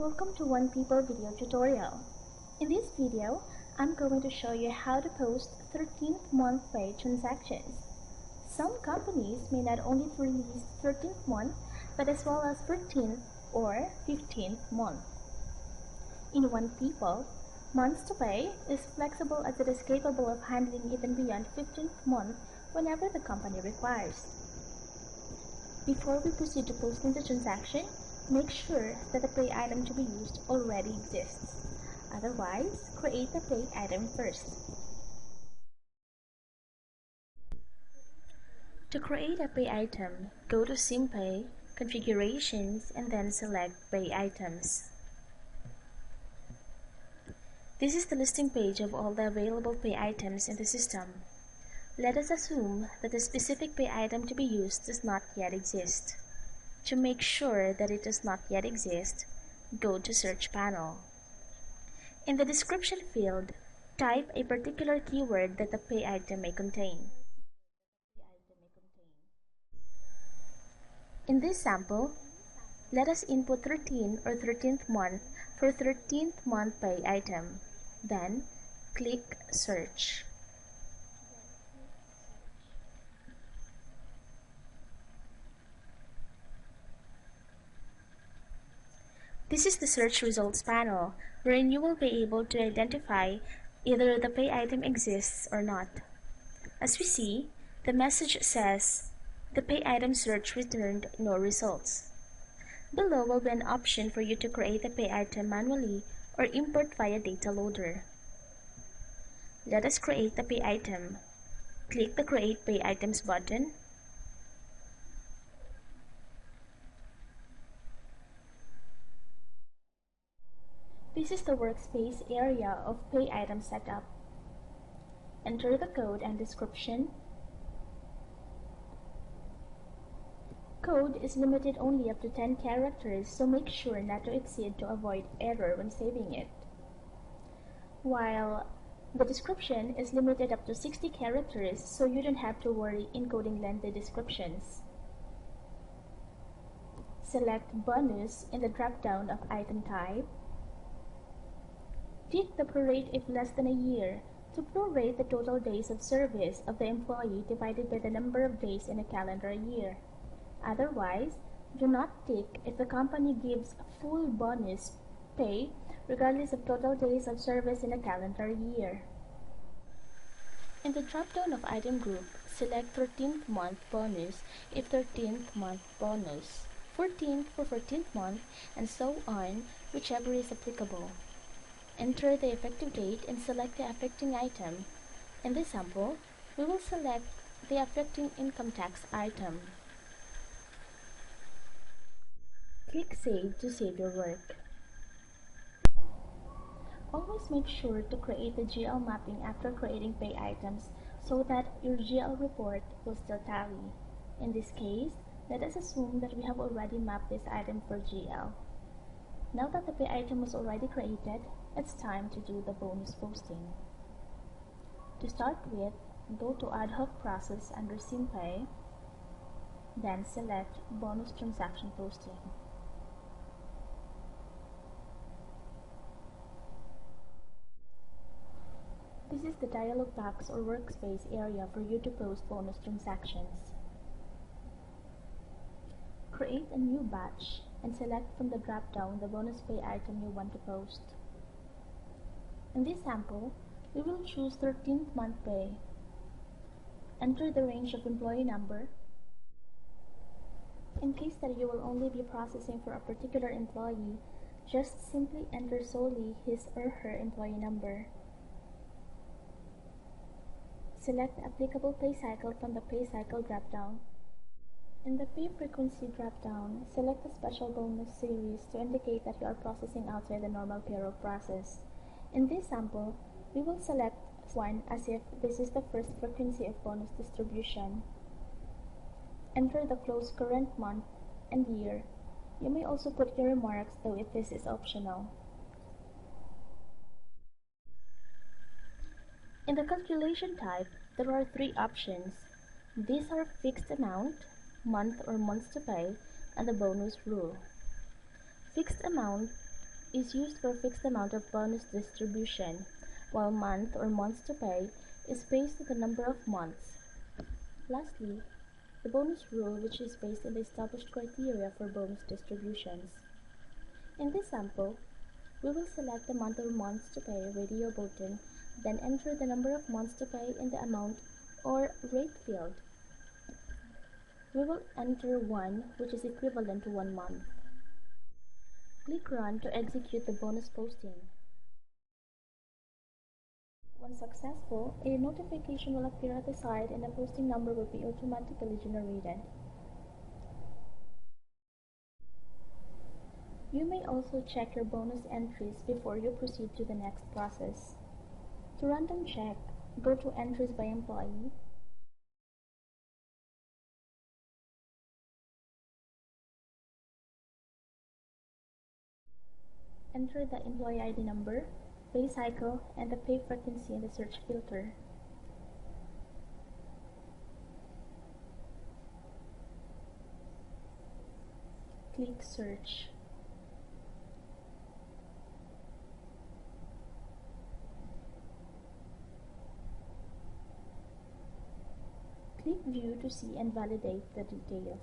Welcome to onePEOPLE video tutorial. In this video, I'm going to show you how to post 13th month pay transactions. Some companies may not only release 13th month, but as well as 13th or 15th month. In onePEOPLE, months to pay is flexible as it is capable of handling even beyond 15th month whenever the company requires. Before we proceed to posting the transaction, make sure that the pay item to be used already exists. Otherwise, create the pay item first. To create a pay item, go to SimPay, Configurations, and then select Pay Items. This is the listing page of all the available pay items in the system. Let us assume that the specific pay item to be used does not yet exist. To make sure that it does not yet exist, go to Search panel. In the description field, type a particular keyword that the pay item may contain. In this sample, let us input 13 or 13th month for 13th month pay item. Then, click Search. This is the search results panel, wherein you will be able to identify either the pay item exists or not. As we see, the message says, the pay item search returned no results. Below will be an option for you to create the pay item manually or import via data loader. Let us create the pay item. Click the Create Pay Items button. This is the workspace area of pay item setup. Enter the code and description. Code is limited only up to 10 characters, so make sure not to exceed to avoid error when saving it. While the description is limited up to 60 characters, so you don't have to worry encoding lengthy descriptions. Select Bonus in the drop-down of item type. Tick the prorate if less than a year to prorate the total days of service of the employee divided by the number of days in a calendar year. Otherwise, do not tick if the company gives full bonus pay regardless of total days of service in a calendar year. In the drop-down of item group, select 13th month bonus if 13th month bonus, 14th for 14th month, and so on, whichever is applicable. Enter the effective date and select the affecting item. In this sample, we will select the affecting income tax item. Click Save to save your work. Always make sure to create the GL mapping after creating pay items so that your GL report will still tally. In this case, let us assume that we have already mapped this item for GL. Now that the pay item was already created, it's time to do the bonus posting. To start with, go to Ad Hoc Process under SimPay, then select Bonus Transaction Posting. This is the dialog box or workspace area for you to post bonus transactions. Create a new batch and select from the drop-down the bonus pay item you want to post. In this sample, we will choose 13th month pay. Enter the range of employee number. In case that you will only be processing for a particular employee, just simply enter solely his or her employee number. Select the applicable pay cycle from the pay cycle drop-down. In the pay frequency drop-down, select the special bonus series to indicate that you are processing outside the normal payroll process. In this sample, we will select 1 as if this is the first frequency of bonus distribution. Enter the close current month and year. You may also put your remarks, though if this is optional. In the calculation type, there are 3 options. These are fixed amount, month or months to pay, and the bonus rule. Fixed amount is used for a fixed amount of bonus distribution, while month or months to pay is based on the number of months. Lastly, the bonus rule, which is based on the established criteria for bonus distributions. In this sample, we will select the month or months to pay radio button, then enter the number of months to pay in the amount or rate field. We will enter 1, which is equivalent to 1 month. Click Run to execute the bonus posting. Once successful, a notification will appear at the side and the posting number will be automatically generated. You may also check your bonus entries before you proceed to the next process. To random check, go to Entries by Employee, enter the employee ID number, pay cycle, and the pay frequency in the search filter. Click Search. Click View to see and validate the details.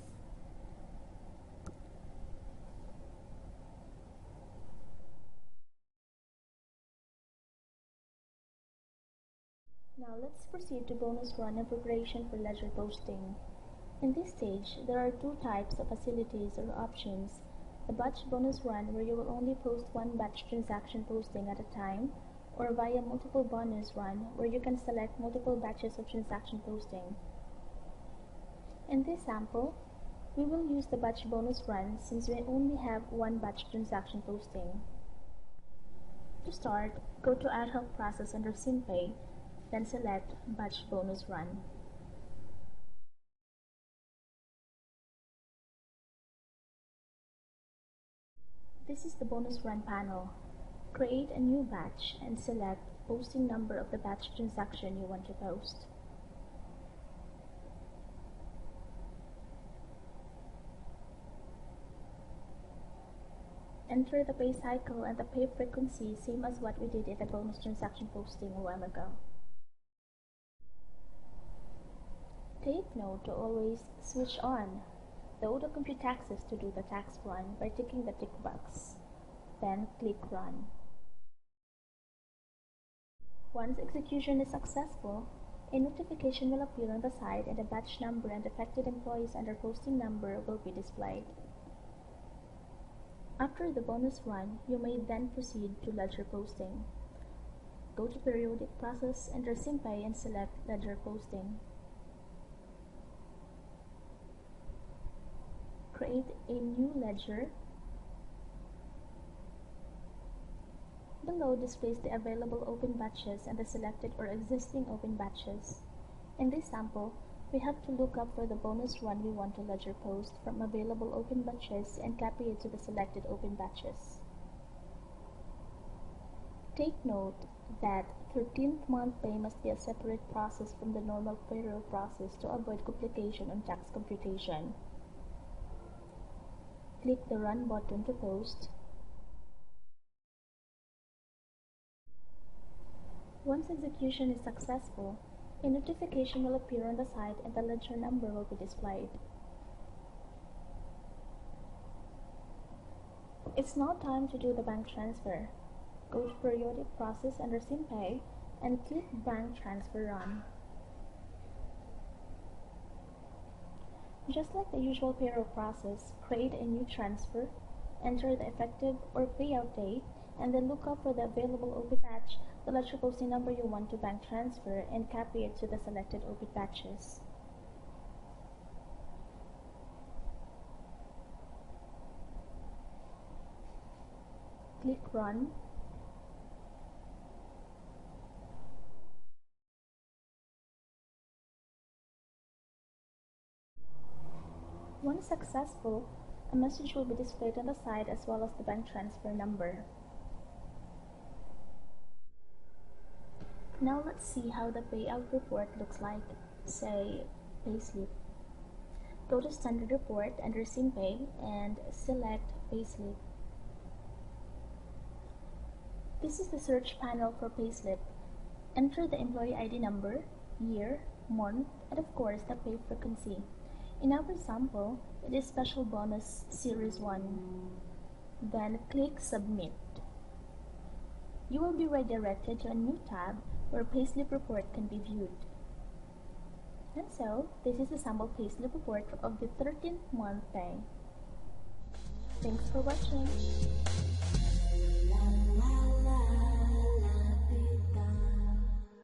Now let's proceed to bonus run and preparation for ledger posting. In this stage, there are two types of facilities or options. The batch bonus run, where you will only post one batch transaction posting at a time, or via multiple bonus run, where you can select multiple batches of transaction posting. In this sample, we will use the batch bonus run since we only have one batch transaction posting. To start, go to Ad Hoc Process under SimPay, then select Batch Bonus Run. This is the bonus run panel. Create a new batch and select posting number of the batch transaction you want to post. Enter the pay cycle and the pay frequency, same as what we did in the bonus transaction posting a while ago. Take note to always switch on the auto-compute taxes to do the tax run by ticking the tick box. Then click Run. Once execution is successful, a notification will appear on the side and the batch number and affected employees under posting number will be displayed. After the bonus run, you may then proceed to ledger posting. Go to Periodic Process, enter SimPay and select Ledger Posting. Create a new ledger. Below displays the available open batches and the selected or existing open batches. In this sample, we have to look up for the bonus run we want to ledger post from available open batches and copy it to the selected open batches. Take note that 13th month pay must be a separate process from the normal payroll process to avoid complication on tax computation. Click the Run button to post. Once execution is successful, a notification will appear on the side and the ledger number will be displayed. It's now time to do the bank transfer. Go to Periodic Process under SimPay and click Bank Transfer Run. Just like the usual payroll process, create a new transfer, enter the effective or payout date, and then look up for the available open batch, the ledger posting number you want to bank transfer, and copy it to the selected open batches. Click Run. Once successful, a message will be displayed on the side as well as the bank transfer number. Now let's see how the payout report looks like, say payslip. Go to Standard Report under SimPay and select Payslip. This is the search panel for payslip. Enter the employee ID number, year, month, and of course the pay frequency. In our example, it is Special Bonus Series 1. Then click Submit. You will be redirected to a new tab where payslip report can be viewed. And so, this is the sample payslip report of the 13th month pay. Thanks for watching.